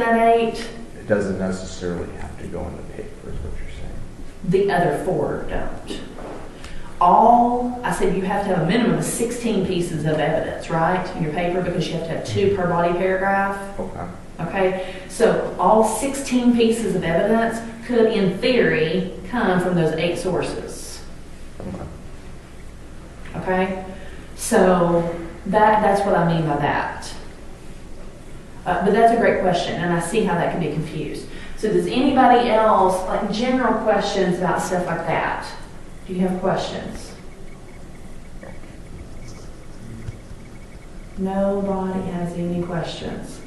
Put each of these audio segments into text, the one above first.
8. It doesn't necessarily have to go in the paper, is what you're saying. The other 4 don't. I said you have to have a minimum of 16 pieces of evidence, right, in your paper, because you have to have 2 per body paragraph. Okay. Okay, so all 16 pieces of evidence could, in theory, come from those 8 sources. Okay. Okay, so that's what I mean by that. But that's a great question, and I see how that can be confused. So does anybody else, like general questions about stuff like that? Do you have questions? Nobody has any questions.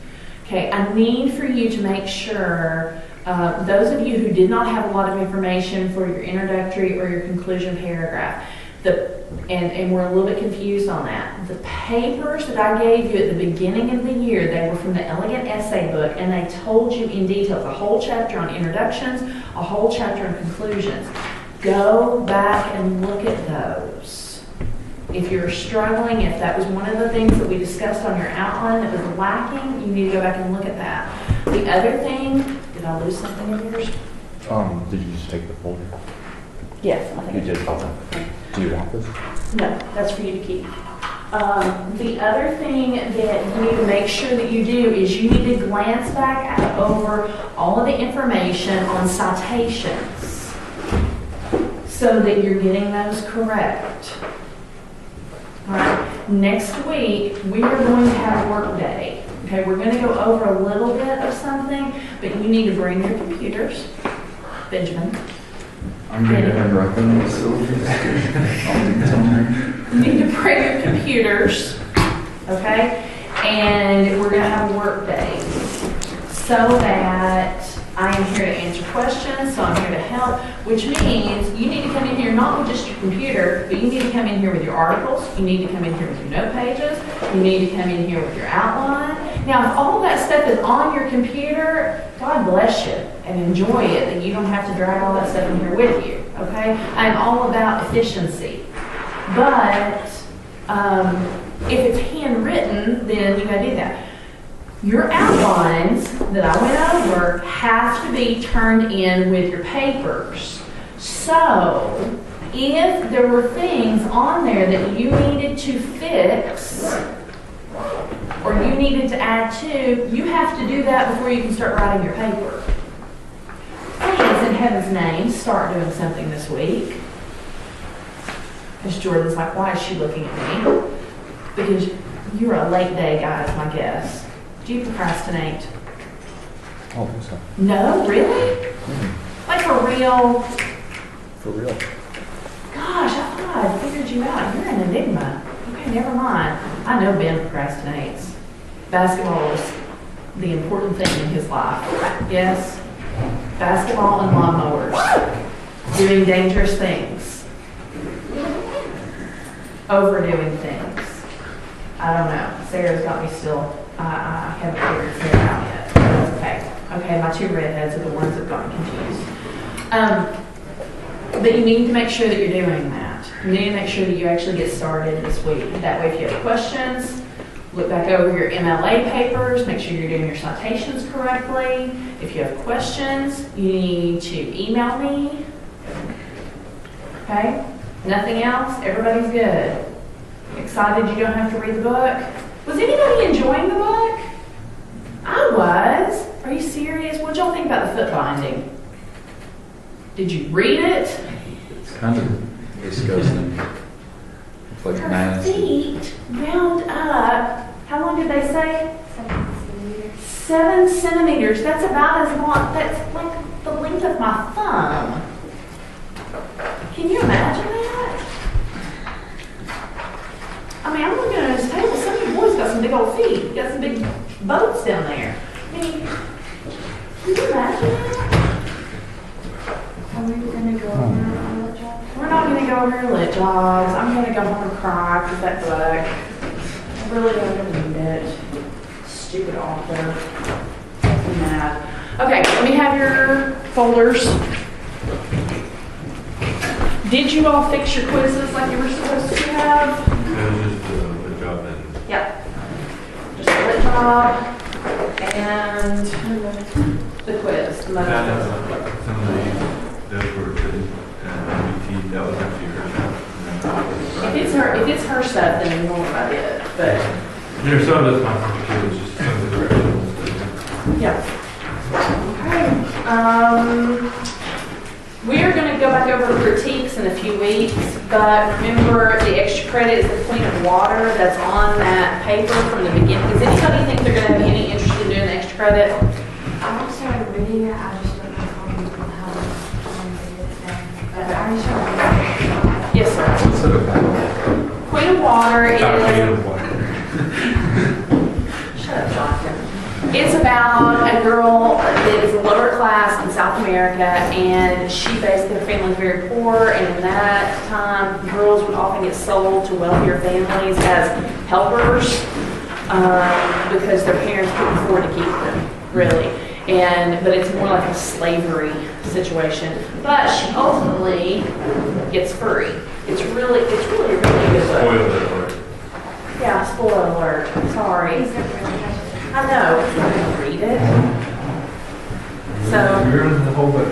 Okay, I need for you to make sure, those of you who did not have a lot of information for your introductory or your conclusion paragraph, and we're a little bit confused on that. The papers that I gave you at the beginning of the year, they were from the Elegant Essay book, and they told you in detail a whole chapter on introductions, a whole chapter on conclusions. Go back and look at those. If you're struggling, if that was one of the things that we discussed on your outline that was lacking, you need to go back and look at that. The other thing, did I lose something of yours? Did you just take the folder? Yes, I think You did. Okay. Do you want this? No, that's for you to keep. The other thing that you need to make sure that you do is you need to glance back over all of the information on citations so that you're getting those correct. All right. Next week, we are going to have a work day. Okay, we're going to go over a little bit of something, but you need to bring your computers. Benjamin. I'm going to have reference syllabus. I'll do something. You need to bring your computers, okay? And we're going to have a work day so that I am here to answer questions, so I'm here to help, which means you need to come in here not with just your computer, but you need to come in here with your articles, you need to come in here with your note pages, you need to come in here with your outline. Now, if all that stuff is on your computer, God bless you and enjoy it, that you don't have to drag all that stuff in here with you, okay? I'm all about efficiency. But if it's handwritten, then you gotta do that. Your outlines that I went over have to be turned in with your papers. So, if there were things on there that you needed to fix, or you needed to add to, you have to do that before you can start writing your paper. Please, in heaven's name, start doing something this week. Because Jordan's like, why is she looking at me? Because you're a late day guy, is my guess. Do you procrastinate? I don't think so. No, really? Mm-hmm. Like for real? For real. Gosh, I thought I figured you out. You're an enigma. Okay, never mind. I know Ben procrastinates. Basketball is the important thing in his life. Yes? Basketball and lawnmowers. Doing dangerous things. Overdoing things. I don't know. Sarah's got me still. I haven't figured Sarah out yet. That's okay. Okay, my 2 redheads are the ones that got me confused. But you need to make sure that you're doing that. You need to make sure that you actually get started this week. That way, if you have questions, look back over your MLA papers, make sure you're doing your citations correctly. If you have questions, you need to email me. Okay? Nothing else? Everybody's good. Excited you don't have to read the book? Was anybody enjoying the book? I was. Are you serious? What did y'all think about the foot binding? Did you read it? It's kind of disgusting. It's like Her nasty. feet round up. How long did they say? 7 centimeters. That's about as long. That's like the length of my thumb. Can you imagine that? I mean, I'm looking at his table. Some of you boys got some big old feet. Got some big boats down there. I mean, can you imagine that? Are we going to go over our lit jobs? We're not going to go over lit jobs. I'm going to go home and cry with that book. I really don't read it. Stupid author. Makes me mad. Okay, let me have your folders. Did you all fix your quizzes like you were supposed to have? It was just a job then. Yep. Just a lit job And the quiz, the That most. has some of those were good, MBT, that was actually her job. If it's her stuff, then we won't about it, but, There's some of this conference too, it's just some of the directions. yeah. Okay, we are gonna go back over the critiques in a few weeks, but remember, the extra credit is the Queen of Water that's on that paper from the beginning. Does anybody think they're gonna have any interest in doing the extra credit? I started reading it, I just don't know how to do it then. But I started reading it. Yes, sir. What's it about? Queen of Water is. Not Queen of Water. Shut up, Jonathan. It's about a girl that is a lower class in South America, and she basically, her family's very poor, and in that time, girls would often get sold to wealthier families as helpers, because their parents couldn't afford to keep them, really. But it's more like a slavery situation. But she ultimately gets free. It's really good book. Spoiled it alert. Yeah, spoiler alert, sorry. Is it really? I know, I'm gonna read it. So, You're in the whole book.